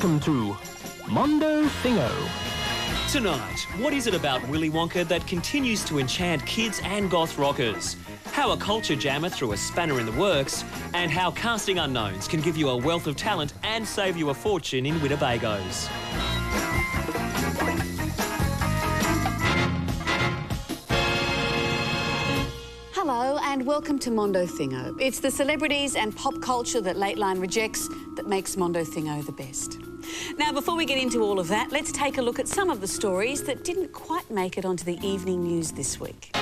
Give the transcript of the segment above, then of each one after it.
welcome to Mondo Thingo. Tonight, what is it about Willy Wonka that continues to enchant kids and goth rockers? How a culture jammer threw a spanner in the works, and how casting unknowns can give you a wealth of talent and save you a fortune in Winnebagos. Hello and welcome to Mondo Thingo. It's the celebrities and pop culture that Lateline rejects that makes Mondo Thingo the best. Now, before we get into all of that, let's take a look at some of the stories that didn't quite make it onto the evening news this week.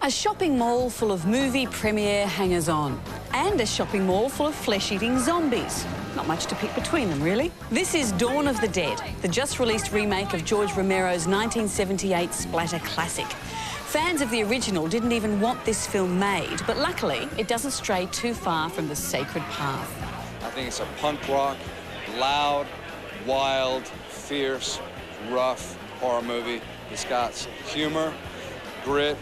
A shopping mall full of movie premiere hangers-on and a shopping mall full of flesh-eating zombies. Not much to pick between them, really. This is Dawn of the Dead, the just-released remake of George Romero's 1978 splatter classic. Fans of the original didn't even want this film made, but luckily it doesn't stray too far from the sacred path. I think it's a punk rock, loud, wild, fierce, rough horror movie. It's got humor, grit,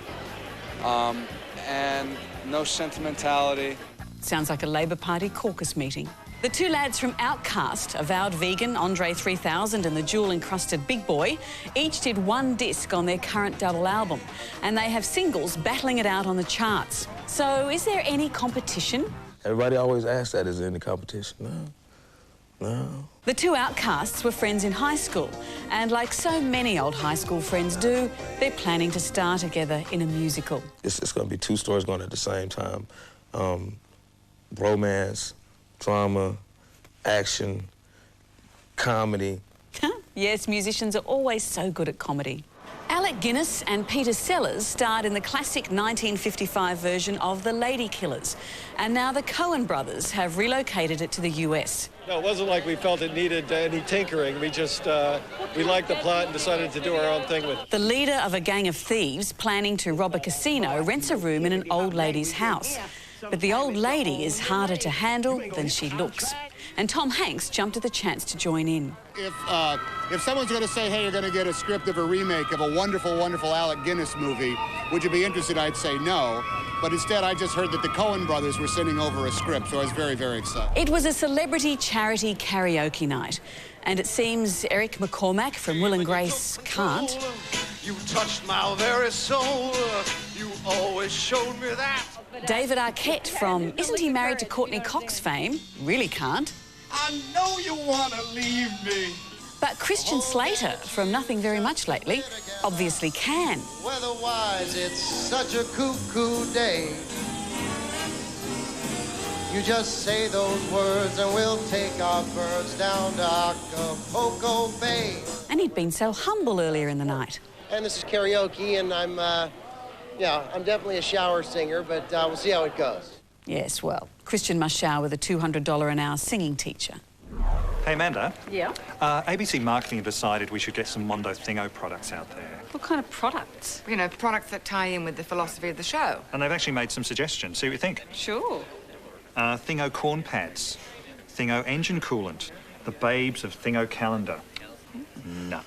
and no sentimentality. Sounds like a Labor Party caucus meeting. The two lads from Outcast, avowed vegan Andre 3000 and the jewel-encrusted Big Boy, each did one disc on their current double album, and they have singles battling it out on the charts. So is there any competition? Everybody always asks that, is there any competition? No. The two Outcasts were friends in high school, and like so many old high school friends do, they're planning to star together in a musical. It's going to be two stories going at the same time. Romance, drama, action, comedy. Yes, musicians are always so good at comedy. Alec Guinness and Peter Sellers starred in the classic 1955 version of The Lady Killers, and now the Coen brothers have relocated it to the US. No, it wasn't like we felt it needed any tinkering. We just, we liked the plot and decided to do our own thing with it. The leader of a gang of thieves planning to rob a casino rents a room in an old lady's house. But the old lady is harder to handle than she looks. And Tom Hanks jumped at the chance to join in. If someone's going to say, hey, you're going to get a script of a remake of a wonderful, wonderful Alec Guinness movie, would you be interested? I'd say no. But instead, I just heard that the Coen brothers were sending over a script, so I was very, very excited. It was a celebrity charity karaoke night. And it seems Eric McCormack from Will and Grace can't. You touched my very soul. You always showed me that. David Arquette from Isn't He Married to Courtney Cox fame really can't. I know you want to leave me. But Christian Slater from Nothing Very Much Lately obviously can. Weather-wise, it's such a cuckoo day. You just say those words and we'll take our birds down to Acapulco Bay. And he'd been so humble earlier in the night. And this is karaoke, and I'm definitely a shower singer, but we'll see how it goes. Yes, well, Christian must shower with a $200 an hour singing teacher. Hey, Amanda. Yeah? ABC Marketing have decided we should get some Mondo Thingo products out there. What kind of products? You know, products that tie in with the philosophy of the show. And they've actually made some suggestions. See what you think. Sure. Thingo corn pads, Thingo engine coolant, the babes of Thingo calendar. No.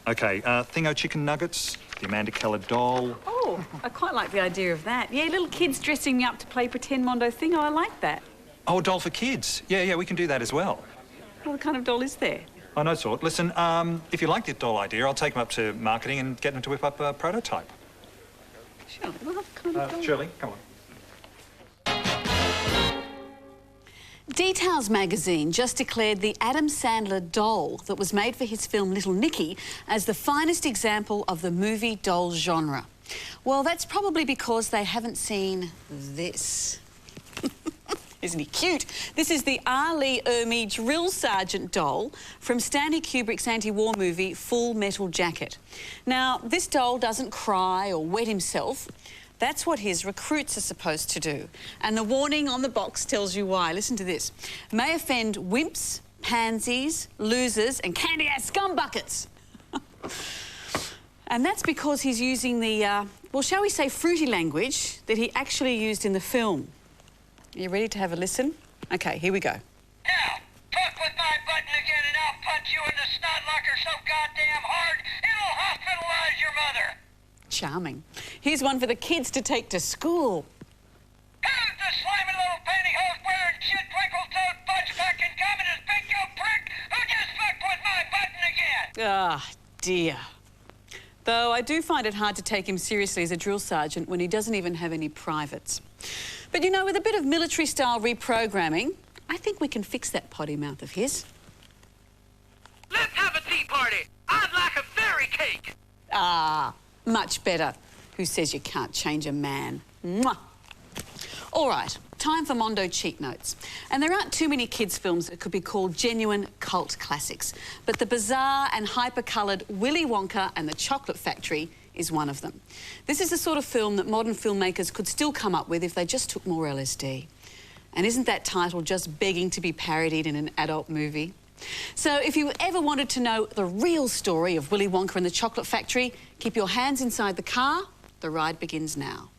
OK, Thingo chicken nuggets, the Amanda Keller doll. Oh, I quite like the idea of that. Yeah, little kids dressing me up to play pretend Mondo Thingo. I like that. Oh, a doll for kids. Yeah, we can do that as well. What kind of doll is there? Oh, no sort. Listen, if you like the doll idea, I'll take them up to marketing and get them to whip up a prototype. Shirley, what kind of doll? Shirley, come on. Details magazine just declared the Adam Sandler doll that was made for his film Little Nicky as the finest example of the movie doll genre. Well, that's probably because they haven't seen this. Isn't he cute? This is the R. Lee Ermey drill sergeant doll from Stanley Kubrick's anti-war movie Full Metal Jacket. Now, this doll doesn't cry or wet himself. That's what his recruits are supposed to do. And the warning on the box tells you why. Listen to this. May offend wimps, pansies, losers and candy-ass scumbuckets. And that's because he's using the, well, shall we say fruity language that he actually used in the film. Are you ready to have a listen? OK, here we go. Now, talk with my button again and I'll punch you in the snot locker so goddamn hard it'll hospitalize your mother. Charming. Here's one for the kids to take to school. Who's the slimy little pantyhose wearing shit twinkle toad fudge fucking communist big Ah, dear. Though I do find it hard to take him seriously as a drill sergeant when he doesn't even have any privates. But you know, with a bit of military-style reprogramming, I think we can fix that potty mouth of his. Let's have a tea party. I'd like a fairy cake. Ah, much better. Who says you can't change a man? Mwah. All right, time for Mondo cheat notes. And there aren't too many kids' films that could be called genuine cult classics. But the bizarre and hyper-coloured Willy Wonka and the Chocolate Factory is one of them. This is the sort of film that modern filmmakers could still come up with if they just took more LSD. And isn't that title just begging to be parodied in an adult movie? So if you ever wanted to know the real story of Willy Wonka and the Chocolate Factory, keep your hands inside the car. The ride begins now.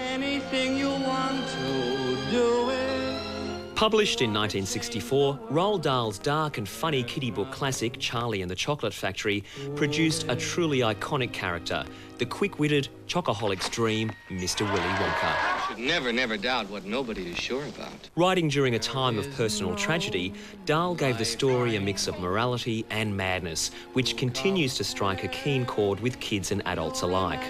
Anything you want to do it. Published in 1964, Roald Dahl's dark and funny kiddie book classic, Charlie and the Chocolate Factory, produced a truly iconic character, the quick-witted, chocoholic's dream, Mr. Willy Wonka. You should never doubt what nobody is sure about. Writing during a time of personal tragedy, Dahl gave the story a mix of morality and madness, which continues to strike a keen chord with kids and adults alike.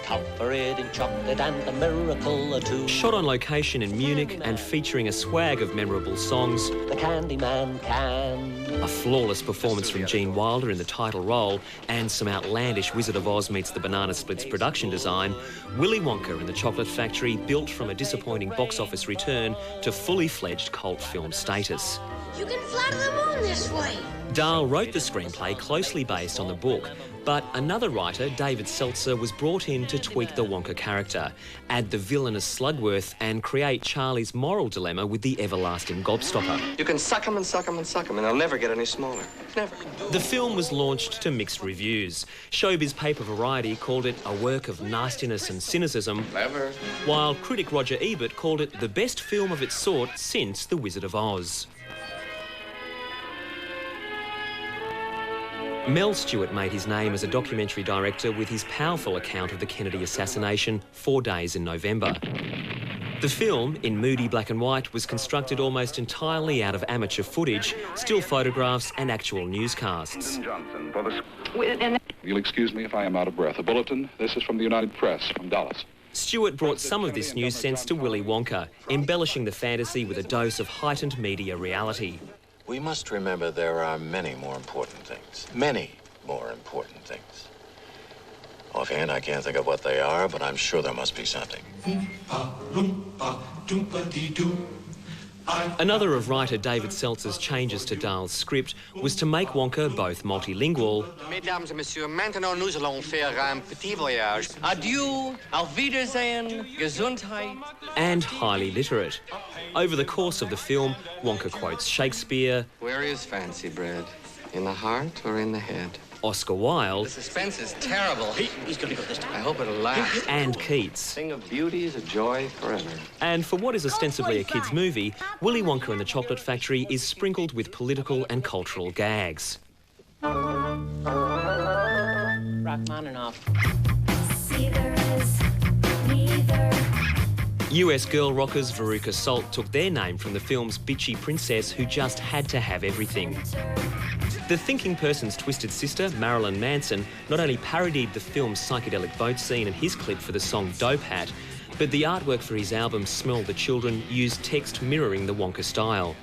Covered in chocolate and a miracle or two. Shot on location in Munich and featuring a swag of memorable songs, The Candyman can. a flawless performance from Gene Wilder in the title role, and some outlandish Wizard of Oz meets the Banana Splits production design, Willy Wonka and the Chocolate Factory built from a disappointing box office return to fully fledged cult film status. You can fly to the moon this way. Dahl wrote the screenplay closely based on the book, but another writer, David Seltzer, was brought in to tweak the Wonka character, add the villainous Slugworth and create Charlie's moral dilemma with the everlasting gobstopper. You can suck them and suck them and suck them, and they'll never get any smaller. Never. The film was launched to mixed reviews. Showbiz paper Variety called it a work of nastiness and cynicism, Clever. while critic Roger Ebert called it the best film of its sort since The Wizard of Oz. Mel Stewart made his name as a documentary director with his powerful account of the Kennedy assassination 4 days in November. The film, in moody black and white, was constructed almost entirely out of amateur footage, still photographs and actual newscasts. You'll excuse me if I am out of breath. A bulletin. This is from the United Press, from Dallas. Stewart brought some of this news sense to Willy Wonka, embellishing the fantasy with a dose of heightened media reality. We must remember there are many more important things. Many more important things. Offhand, I can't think of what they are, but I'm sure there must be something. Another of writer David Seltzer's changes to Dahl's script was to make Wonka both multilingual. Mesdames et messieurs, maintenant nous allons faire un petit voyage. Adieu, auf Wiedersehen, Gesundheit. And highly literate. Over the course of the film, Wonka quotes Shakespeare. Where is fancy bread? In the heart or in the head? Oscar Wilde. The suspense is terrible. He's going to go this time. I hope it'll last. And Keats. Thing of beauty is a joy forever. And for what is ostensibly a kids' movie, Willy Wonka and the Chocolate Factory is sprinkled with political and cultural gags. Rachmaninoff. See, there is neither. US girl rockers Veruca Salt took their name from the film's bitchy princess who just had to have everything. The thinking person's twisted sister, Marilyn Manson, not only parodied the film's psychedelic boat scene in his clip for the song Dope Hat, but the artwork for his album Smell the Children used text mirroring the Wonka style.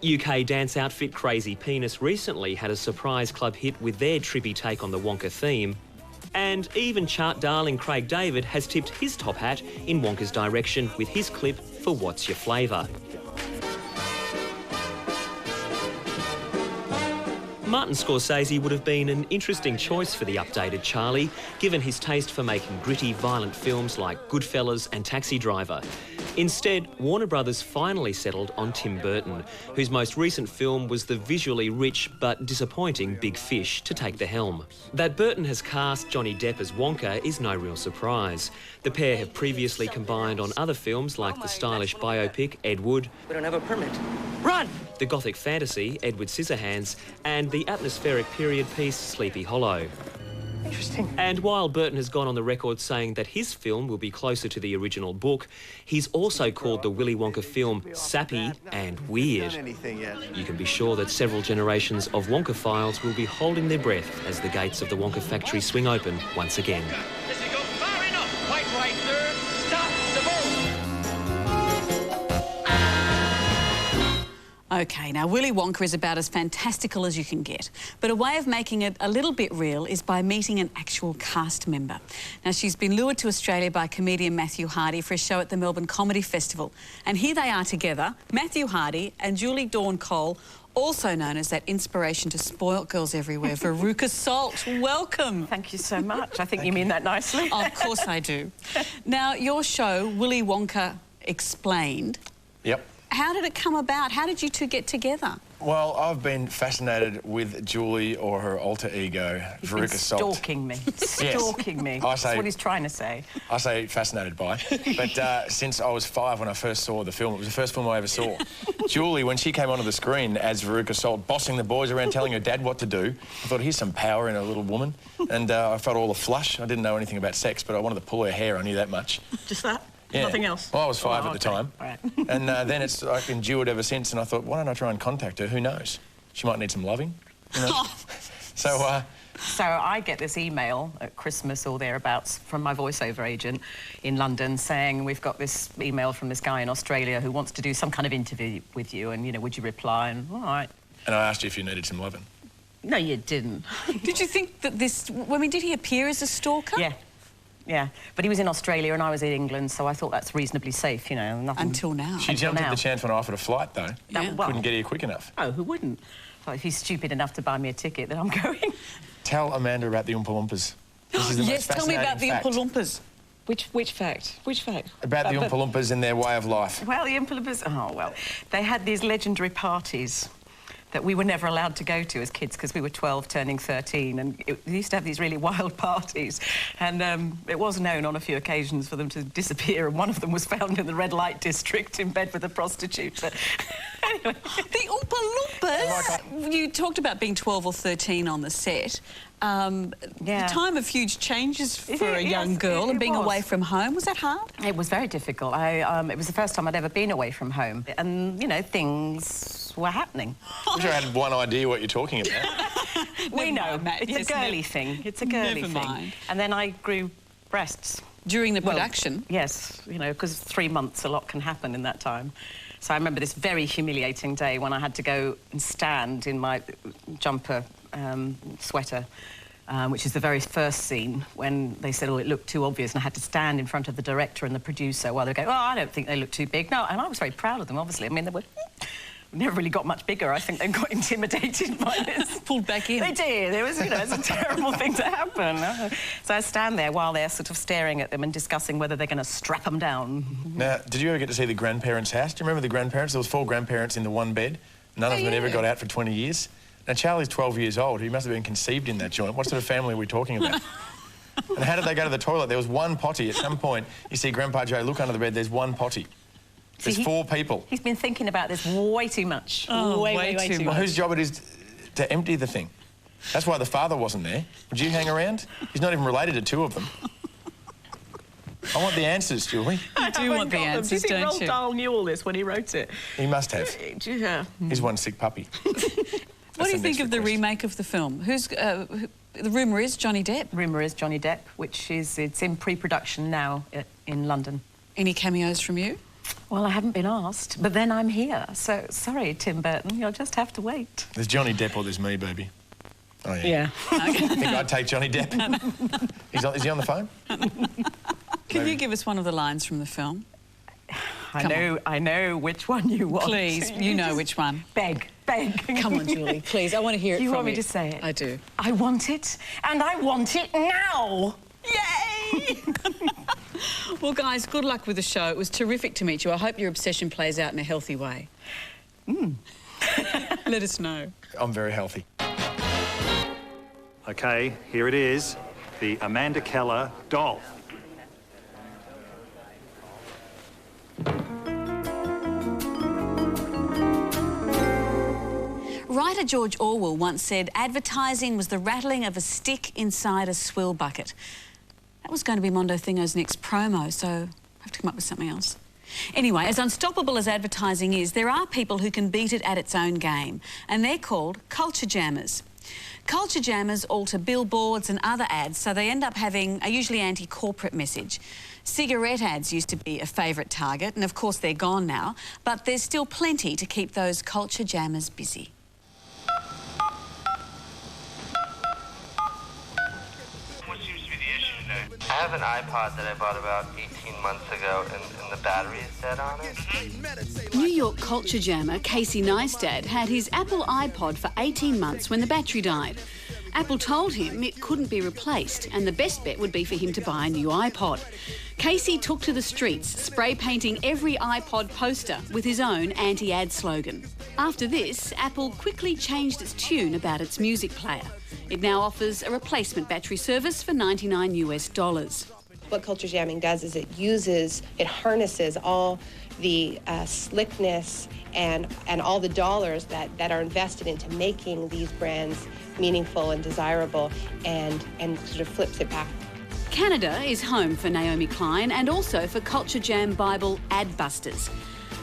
UK dance outfit Crazy Penis recently had a surprise club hit with their trippy take on the Wonka theme. And even chart darling Craig David has tipped his top hat in Wonka's direction with his clip for What's Your Flavour. Martin Scorsese would have been an interesting choice for the updated Charlie, given his taste for making gritty, violent films like Goodfellas and Taxi Driver. Instead, Warner Brothers finally settled on Tim Burton, whose most recent film was the visually rich but disappointing Big Fish, to take the helm. That Burton has cast Johnny Depp as Wonka is no real surprise. The pair have previously combined on other films like the stylish biopic Ed Wood. We don't have a permit. Run! The gothic fantasy Edward Scissorhands, and the atmospheric period piece Sleepy Hollow. Interesting. And while Burton has gone on the record saying that his film will be closer to the original book, he's also called the Willy Wonka film sappy and weird. You can be sure that several generations of Wonkophiles will be holding their breath as the gates of the Wonka factory swing open once again. This has gone far enough. Quite right, sir. Stop the boat. OK, now Willy Wonka is about as fantastical as you can get, but a way of making it a little bit real is by meeting an actual cast member. Now, she's been lured to Australia by comedian Matthew Hardy for a show at the Melbourne Comedy Festival, and here they are together, Matthew Hardy and Julie Dawn Cole, also known as that inspiration to spoilt girls everywhere, Veruca Salt. Welcome. Thank you so much. I think you mean that nicely. Of course I do. Now, your show, Willy Wonka Explained. Yep. How did it come about? How did you two get together? Well, I've been fascinated with Julie, or her alter ego, Veruca Salt. Stalking me. Stalking me. That's what he's trying to say. I say fascinated by. But since I was 5 when I first saw the film, it was the first film I ever saw. Julie, when she came onto the screen as Veruca Salt, bossing the boys around, telling her dad what to do, I thought, here's some power in a little woman. And I felt all the flush. I didn't know anything about sex, but I wanted to pull her hair. I knew that much. Just that? Yeah. Nothing else? Well, I was 5 at the time. Right. And then it's like endured ever since, and I thought, why don't I try and contact her? Who knows? She might need some loving, you know? So I get this email at Christmas or thereabouts from my voiceover agent in London saying, we've got this email from this guy in Australia who wants to do some kind of interview with you, and, you know, would you reply? And, all right. And I asked you if you needed some loving. No, you didn't. Did you think that this... I mean, did he appear as a stalker? Yeah. Yeah, but he was in Australia and I was in England, so I thought that's reasonably safe, you know. Nothing... Until now. She jumped at the chance when I offered a flight, though. Yeah. Well, couldn't get here quick enough. Oh, who wouldn't? Well, if he's stupid enough to buy me a ticket, then I'm going. Tell Amanda about the Oompa Loompas. This is the yes, tell me about the Oompa Loompas. Which fact? Which fact? About the Oompa Loompas and their way of life. Well, the Oompa Loompas... Oh, well, they had these legendary parties that we were never allowed to go to as kids because we were 12 turning 13, and we used to have these really wild parties, and it was known on a few occasions for them to disappear, and one of them was found in the red light district in bed with a prostitute. But anyway. The Oompa Loompas! You talked about being 12 or 13 on the set. The time of huge changes for a young girl and being away from home, was that hard? It was very difficult. It was the first time I'd ever been away from home, and, you know, things were happening. I wish I had one idea what you're talking about. We know, it's a girly thing. It's a girly thing. Never mind. And then I grew breasts. During the production? Yes, you know, because 3 months, a lot can happen in that time. So I remember this very humiliating day when I had to go and stand in my jumper sweater, which is the very first scene when they said, oh, it looked too obvious, and I had to stand in front of the director and the producer while they go, oh, I don't think they look too big. No, and I was very proud of them, obviously. I mean, they were... never really got much bigger. I think they got intimidated by this. Pulled back in. They did. It was, you know, it's a terrible thing to happen. So I stand there while they're sort of staring at them and discussing whether they're going to strap them down. Now, did you ever get to see the grandparents' house? Do you remember the grandparents? There was 4 grandparents in the one bed. None of them had ever got out for 20 years. Now, Charlie's 12 years old. He must have been conceived in that joint. What sort of family are we talking about? And how did they go to the toilet? There was one potty. At some point, you see Grandpa Joe look under the bed, there's one potty. There's 4 people. He's been thinking about this way too much. Oh, way too much. Well, whose job it is to empty the thing? That's why the father wasn't there. Would you hang around? He's not even related to 2 of them. I want the answers, Julie. I do want the answers, don't you? Do you think Roald Dahl knew all this when he wrote it? He must have. Yeah. He's one sick puppy. What do you think of the remake of the film? The rumour is Johnny Depp. Rumour is Johnny Depp, it's in pre-production now in London. Any cameos from you? Well, I haven't been asked, but then I'm here. So, sorry, Tim Burton, you'll just have to wait. There's Johnny Depp or there's me, baby. Oh, yeah. Yeah. I think I'd take Johnny Depp. Is he on the phone? Can you give us one of the lines from the film? I know which one you want. Please, you know which one. Beg. Come on, Julie, please, I want to hear it from you. You want me to say it? I do. I want it, and I want it now! Yay! Well, guys, good luck with the show. It was terrific to meet you. I hope your obsession plays out in a healthy way. Let us know. I'm very healthy. OK, here it is, the Amanda Keller doll. Writer George Orwell once said advertising was the rattling of a stick inside a swill bucket. That was going to be Mondo Thingo's next promo, so I have to come up with something else. Anyway, as unstoppable as advertising is, there are people who can beat it at its own game, and they're called culture jammers. Culture jammers alter billboards and other ads, so they end up having a usually anti-corporate message. Cigarette ads used to be a favourite target, and of course they're gone now, but there's still plenty to keep those culture jammers busy. What seems to be the issue today? I have an iPod that I bought about 18 months ago, and the battery is dead on it. New York culture jammer Casey Neistat had his Apple iPod for 18 months when the battery died. Apple told him it couldn't be replaced and the best bet would be for him to buy a new iPod. Casey took to the streets, spray painting every iPod poster with his own anti-ad slogan. After this, Apple quickly changed its tune about its music player. It now offers a replacement battery service for $99 US. What culture jamming does is it harnesses all the slickness and all the dollars that are invested into making these brands meaningful and desirable and sort of flips it back. Canada is home for Naomi Klein and also for culture jam bible Adbusters.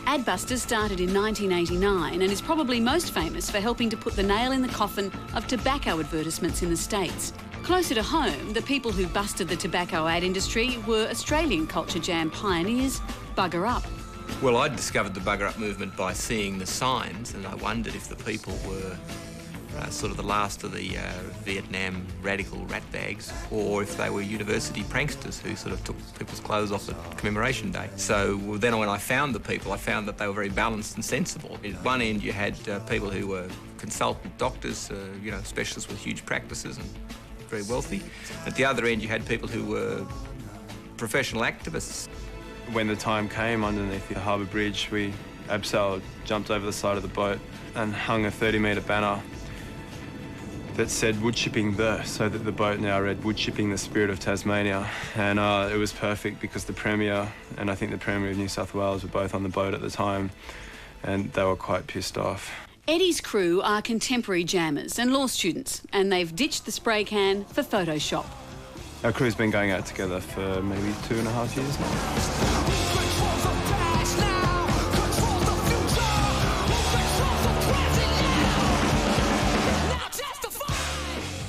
Adbusters started in 1989 and is probably most famous for helping to put the nail in the coffin of tobacco advertisements in the States. Closer to home, the people who busted the tobacco ad industry were Australian culture jam pioneers Bugger Up. Well, I discovered the Bugger Up movement by seeing the signs, and I wondered if the people were sort of the last of the Vietnam radical ratbags, or if they were university pranksters who sort of took people's clothes off at commemoration day. So then when I found the people, I found that they were very balanced and sensible. At one end you had people who were consultant doctors, you know, specialists with huge practices and very wealthy. At the other end you had people who were professional activists. When the time came underneath the harbour bridge, Absal jumped over the side of the boat and hung a 30-metre banner that said wood chipping so that the boat now read wood chipping the spirit of Tasmania. And it was perfect because the Premier and I think the Premier of New South Wales were both on the boat at the time and they were quite pissed off. Eddie's crew are contemporary jammers and law students, and they've ditched the spray can for Photoshop. Our crew's been going out together for maybe 2.5 years now.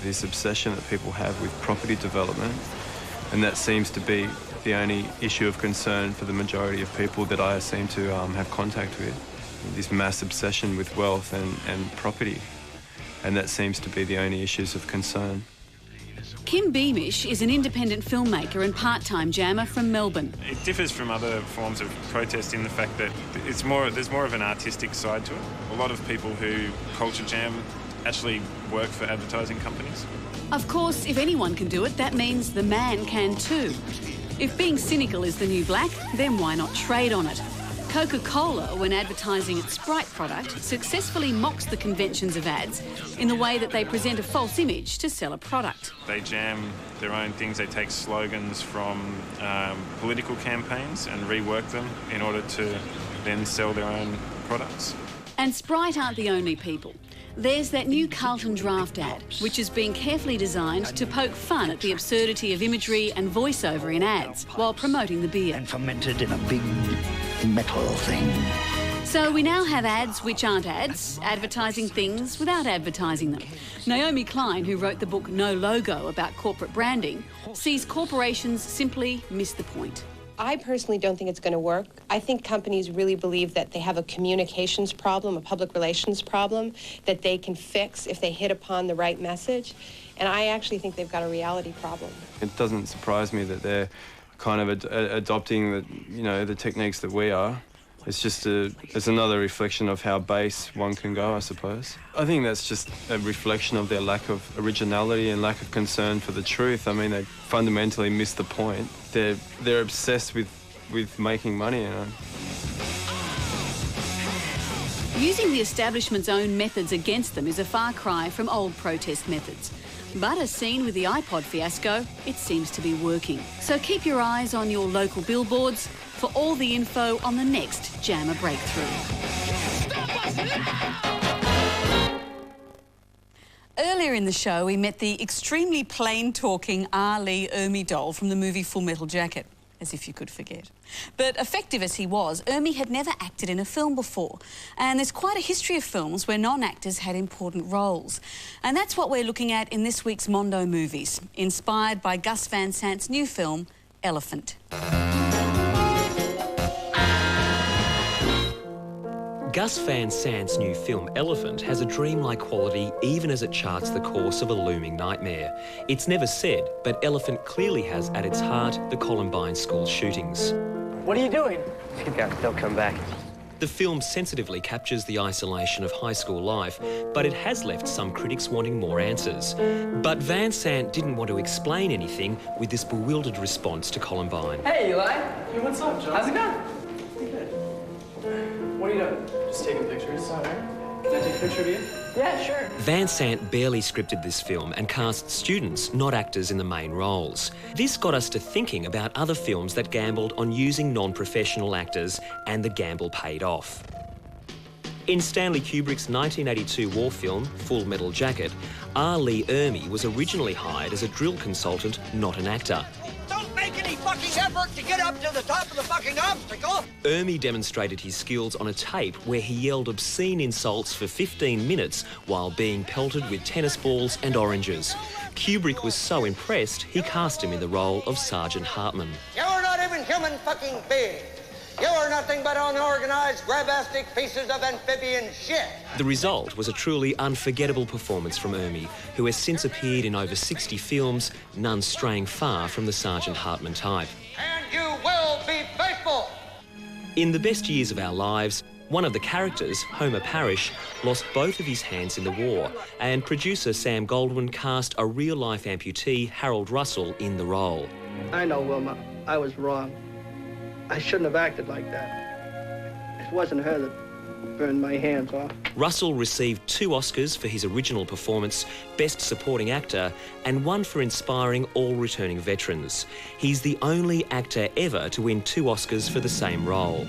This obsession that people have with property development, and that seems to be the only issue of concern for the majority of people that I seem to have contact with. This mass obsession with wealth and property, and that seems to be the only issues of concern. Kim Beamish is an independent filmmaker and part-time jammer from Melbourne. It differs from other forms of protest in the fact that there's more of an artistic side to it. A lot of people who culture jam actually work for advertising companies. Of course, if anyone can do it, that means the man can too. If being cynical is the new black, then why not trade on it? Coca-Cola, when advertising its Sprite product, successfully mocks the conventions of ads in the way that they present a false image to sell a product. They jam their own things. They take slogans from political campaigns and rework them in order to then sell their own products. And Sprite aren't the only people. There's that new Carlton Draft ad, which has been carefully designed to poke fun at the absurdity of imagery and voiceover in ads while promoting the beer. And fermented in a big metal thing. So we now have ads which aren't ads, advertising things without advertising them. Naomi Klein, who wrote the book No Logo about corporate branding, sees corporations simply miss the point. I personally don't think it's going to work. I think companies really believe that they have a communications problem, a public relations problem, that they can fix if they hit upon the right message. And I actually think they've got a reality problem. It doesn't surprise me that they're kind of adopting the techniques that we are. It's just it's another reflection of how base one can go, I suppose. I think that's just a reflection of their lack of originality and lack of concern for the truth. I mean, they fundamentally miss the point. They're obsessed with making money, you know. Using the establishment's own methods against them is a far cry from old protest methods. But as seen with the iPod fiasco, it seems to be working. So keep your eyes on your local billboards for all the info on the next Jammer Breakthrough. Earlier in the show, we met the extremely plain-talking R. Lee Ermey doll from the movie Full Metal Jacket, as if you could forget. But effective as he was, Ermey had never acted in a film before, and there's quite a history of films where non-actors had important roles. And that's what we're looking at in this week's Mondo Movies, inspired by Gus Van Sant's new film, Elephant. Gus Van Sant's new film, Elephant, has a dreamlike quality even as it charts the course of a looming nightmare. It's never said, but Elephant clearly has at its heart the Columbine school shootings. What are you doing? They'll come back. The film sensitively captures the isolation of high school life, but it has left some critics wanting more answers. But Van Sant didn't want to explain anything with this bewildered response to Columbine. Hey, Eli. Hey, what's up, John? How's it going? Good. What are you doing? Just taking pictures. All right. Can I take a picture of you? Yeah, sure. Van Sant barely scripted this film and cast students, not actors, in the main roles. This got us to thinking about other films that gambled on using non-professional actors, and the gamble paid off. In Stanley Kubrick's 1982 war film, Full Metal Jacket, R. Lee Ermey was originally hired as a drill consultant, not an actor. Don't make any fucking effort to get up to the top of the fucking obstacle! Ermey demonstrated his skills on a tape where he yelled obscene insults for 15 minutes while being pelted with tennis balls and oranges. Kubrick was so impressed, he cast him in the role of Sergeant Hartman. You're not even human fucking beings. You're nothing but unorganized, grabastic pieces of amphibian shit. The result was a truly unforgettable performance from Ermey, who has since appeared in over 60 films, none straying far from the Sergeant Hartman type. And you will be faithful. In The Best Years of Our Lives, one of the characters, Homer Parrish, lost both of his hands in the war, and producer Sam Goldwyn cast a real-life amputee, Harold Russell, in the role. I know, Wilma. I was wrong. I shouldn't have acted like that. It wasn't her that burned my hands off. Russell received 2 Oscars for his original performance, Best Supporting Actor, and 1 for inspiring all returning veterans. He's the only actor ever to win 2 Oscars for the same role.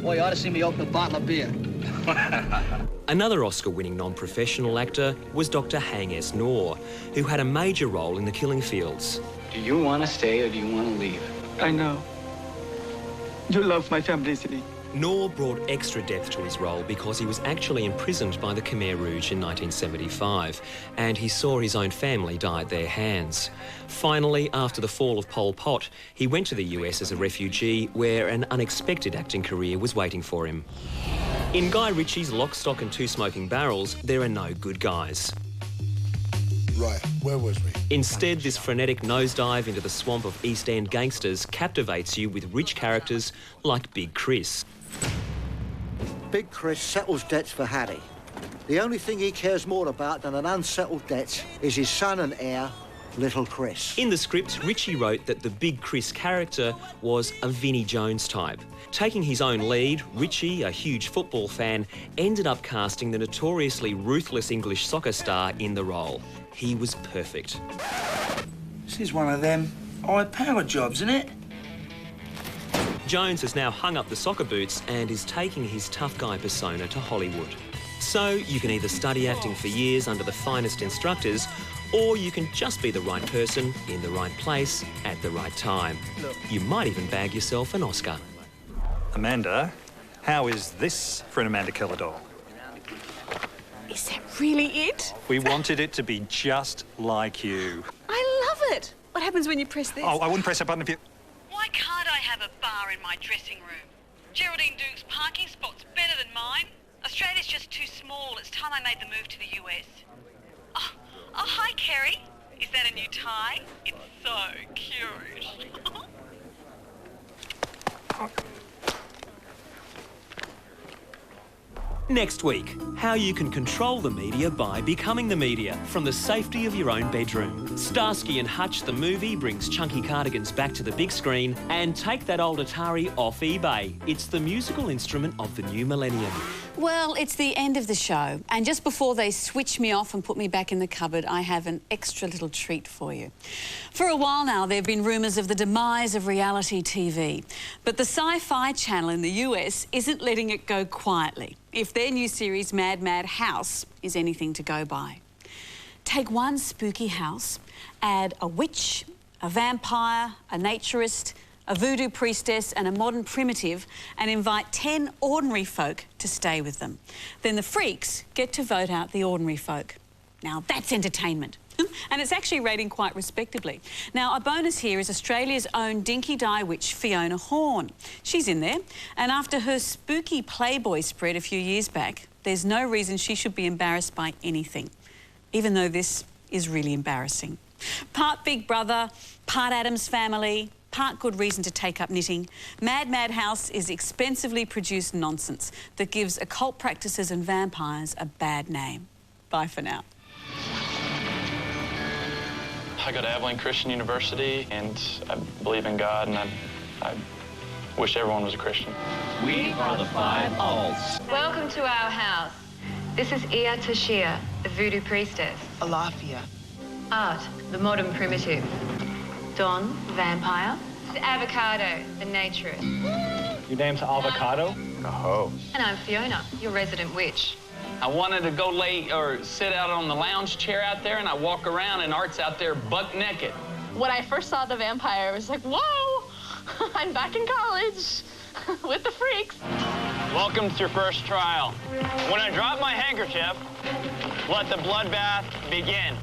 Boy, you ought to see me open a bottle of beer. Another Oscar-winning non-professional actor was Dr. Hang S. Noor, who had a major role in The Killing Fields. Do you want to stay or do you want to leave? I know. You love my family, City. Noor brought extra depth to his role because he was actually imprisoned by the Khmer Rouge in 1975, and he saw his own family die at their hands. Finally, after the fall of Pol Pot, he went to the US as a refugee, where an unexpected acting career was waiting for him. In Guy Ritchie's Lock, Stock and Two Smoking Barrels, there are no good guys. Right, where was we? Instead, this frenetic nosedive into the swamp of East End gangsters captivates you with rich characters like Big Chris. Big Chris settles debts for Hattie. The only thing he cares more about than an unsettled debt is his son and heir, Little Chris. In the script, Ritchie wrote that the Big Chris character was a Vinnie Jones type. Taking his own lead, Ritchie, a huge football fan, ended up casting the notoriously ruthless English soccer star in the role. He was perfect. This is one of them high-power jobs, isn't it? Jones has now hung up the soccer boots and is taking his tough guy persona to Hollywood. So you can either study acting for years under the finest instructors, or you can just be the right person in the right place at the right time. You might even bag yourself an Oscar. Amanda, how is this for an Amanda Keller doll? Is that really it? We wanted it to be just like you. I love it. What happens when you press this? Oh, I wouldn't press that button if you... Why can't I have a bar in my dressing room? Geraldine Duke's parking spot's better than mine. Australia's just too small. It's time I made the move to the US. Oh, hi, Kerry. Is that a new tie? It's so cute. Next week, how you can control the media by becoming the media from the safety of your own bedroom. Starsky and Hutch the movie brings chunky cardigans back to the big screen, and take that old Atari off eBay. It's the musical instrument of the new millennium. Well, it's the end of the show, and just before they switch me off and put me back in the cupboard, I have an extra little treat for you. For a while now, there have been rumours of the demise of reality TV, but the Sci-Fi Channel in the US isn't letting it go quietly, if their new series Mad Mad House is anything to go by. Take one spooky house, add a witch, a vampire, a naturist, a voodoo priestess and a modern primitive, and invite 10 ordinary folk to stay with them. Then the freaks get to vote out the ordinary folk. Now that's entertainment. And it's actually rating quite respectably. Now, a bonus here is Australia's own dinky-die witch, Fiona Horn. She's in there, and after her spooky Playboy spread a few years back, there's no reason she should be embarrassed by anything, even though this is really embarrassing. Part Big Brother, part Addams Family, part good reason to take up knitting. Mad House is expensively produced nonsense that gives occult practices and vampires a bad name. Bye for now. I go to Abilene Christian University, and I believe in God, and I wish everyone was a Christian. We are the Five Alts. Welcome to our house. This is Ia Tashia, the voodoo priestess. Alafia. Art, the modern primitive. Don, the vampire. Avocado, the naturist. Your name's Avocado? Oh. And I'm Fiona, your resident witch. I wanted to go lay or sit out on the lounge chair out there, and I walk around and Art's out there buck naked. When I first saw the vampire, I was like, whoa, I'm back in college with the freaks. Welcome to your first trial. When I drop my handkerchief, let the bloodbath begin.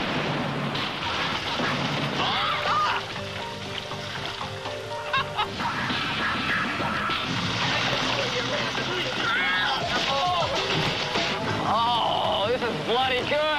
Oh, this is bloody good.